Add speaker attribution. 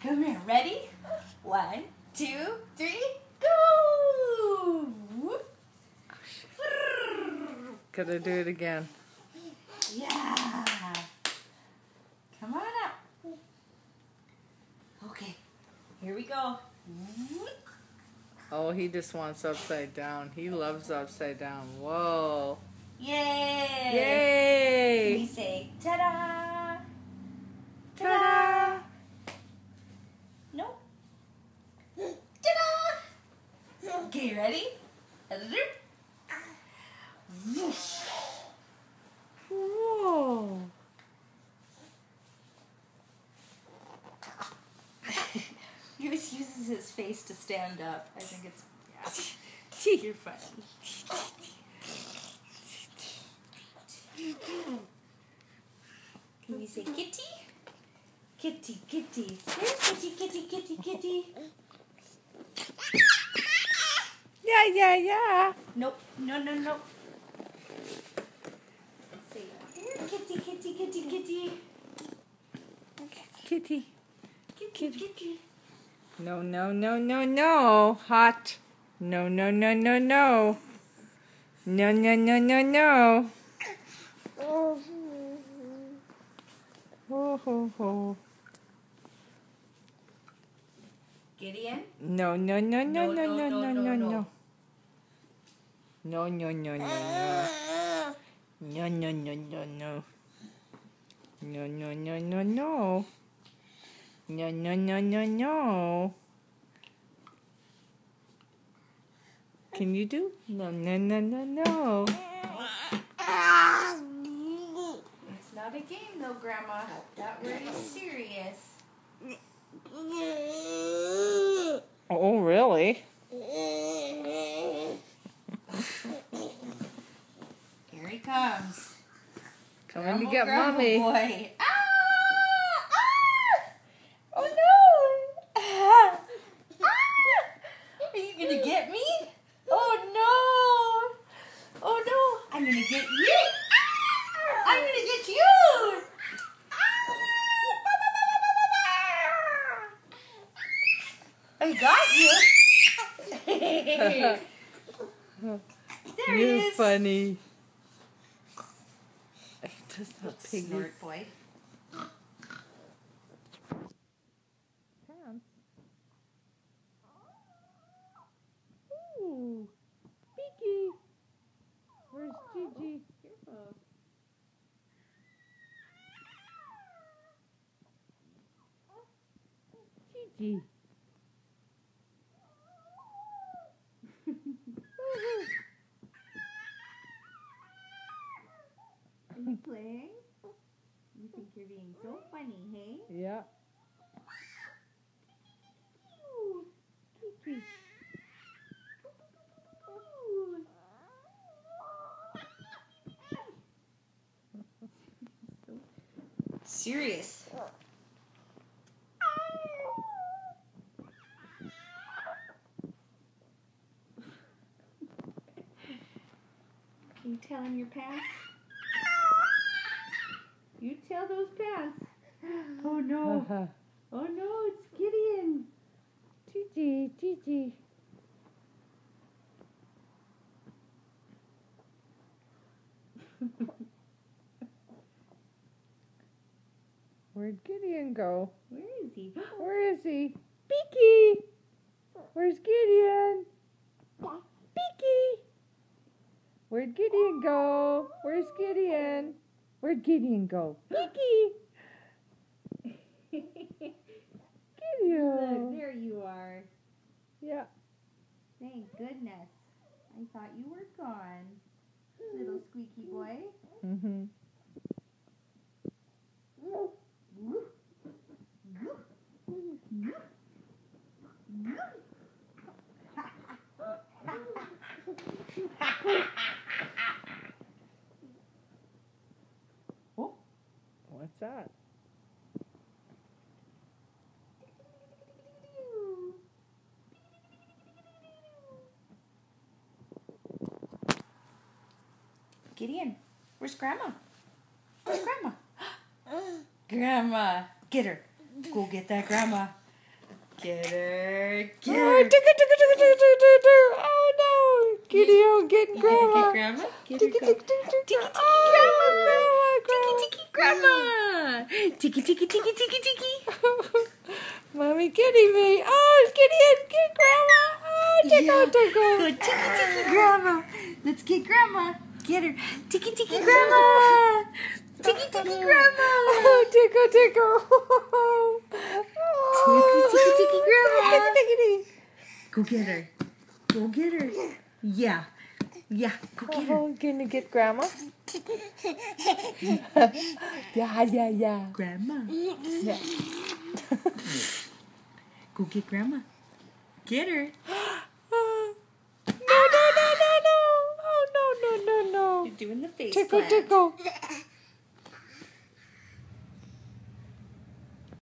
Speaker 1: Come here. Ready? 1, 2, 3, go! Whoop.
Speaker 2: Gotta do it again.
Speaker 1: Yeah. Come on up. Okay. Here we go. Whoop.
Speaker 2: Oh, he just wants upside down. He loves upside down. Whoa.
Speaker 1: Yay!
Speaker 2: Yay!
Speaker 1: We say ta-da!
Speaker 2: Ta-da!
Speaker 1: No. Ta-da! Okay, ready? Whoosh.
Speaker 2: Whoa.
Speaker 1: He always uses his face to stand up. I think it's, yeah. You're funny. Can you say kitty? Kitty, kitty. There's kitty, kitty, kitty, kitty.
Speaker 2: Yeah.
Speaker 1: Nope. No. Say, here, kitty, kitty, kitty, kitty.
Speaker 2: Kitty.
Speaker 1: Kitty, kitty.
Speaker 2: No. Hot. No. No. Ho.
Speaker 1: Gideon?
Speaker 2: No.
Speaker 1: No.
Speaker 2: No. No. Can you do? No.
Speaker 1: It's not a game though, Grandma. That word is serious.
Speaker 2: Oh, really?
Speaker 1: Here he comes.
Speaker 2: Coming to get Mommy.
Speaker 1: Boy. Oh no! Are you gonna get me? Oh no! I'm gonna get you! I'm gonna get you! I got you! There he
Speaker 2: You're
Speaker 1: is!
Speaker 2: funny. Does that piggy
Speaker 1: Snort boy.
Speaker 2: pants? Ooh, Beaky. Where's Gigi? Careful. Gigi.
Speaker 1: Are you playing? You think you're being so funny, hey?
Speaker 2: Yeah.
Speaker 1: Kiki. Serious. Can you tell him your pants? You tell those pants. Oh no. Oh no, it's Gideon.
Speaker 2: Gigi. Where'd Gideon go?
Speaker 1: Where is he?
Speaker 2: Where is he? Beaky! Where's Gideon? Beaky! Where'd Gideon go? Where's Gideon? Where'd Gideon go? Beaky! Gideon!
Speaker 1: Look, there you are.
Speaker 2: Yeah.
Speaker 1: Thank goodness. I thought you were gone, little squeaky boy.
Speaker 2: Mm-hmm.
Speaker 1: Oh,
Speaker 2: What's that?
Speaker 1: Gideon, where's Grandma? Where's Grandma? Grandma, get her. Go get that Grandma. Get her. Get
Speaker 2: Oh,
Speaker 1: her.
Speaker 2: tickle, tickle, tickle, tickle, tickle, tickle. Oh no. Kitty, oh, getting grandma.
Speaker 1: Get grandma. Get her.
Speaker 2: Tickle, tickle, tickle, tickle.
Speaker 1: Tiki
Speaker 2: Oh,
Speaker 1: grandma. Tiki tiki grandma. Tiki tiki tiki.
Speaker 2: Mommy kitty me. Oh, it's kitty and get grandma. Oh, tickle, tickle.
Speaker 1: Go tiki tiki grandma. Let's get grandma. Get her. Tiki tiki grandma. Tiki tiki grandma.
Speaker 2: Oh, tickle, tickle.
Speaker 1: Tiki tiki tiki grandma.
Speaker 2: Tickle, tickle.
Speaker 1: Go get her. Go get her. Yeah. Yeah. Go get her.
Speaker 2: Oh, gonna get grandma? Yeah.
Speaker 1: Grandma.
Speaker 2: Yeah.
Speaker 1: Go get grandma. Get her.
Speaker 2: No. Oh, no.
Speaker 1: You're doing the face
Speaker 2: Tickle,
Speaker 1: plant.
Speaker 2: tickle.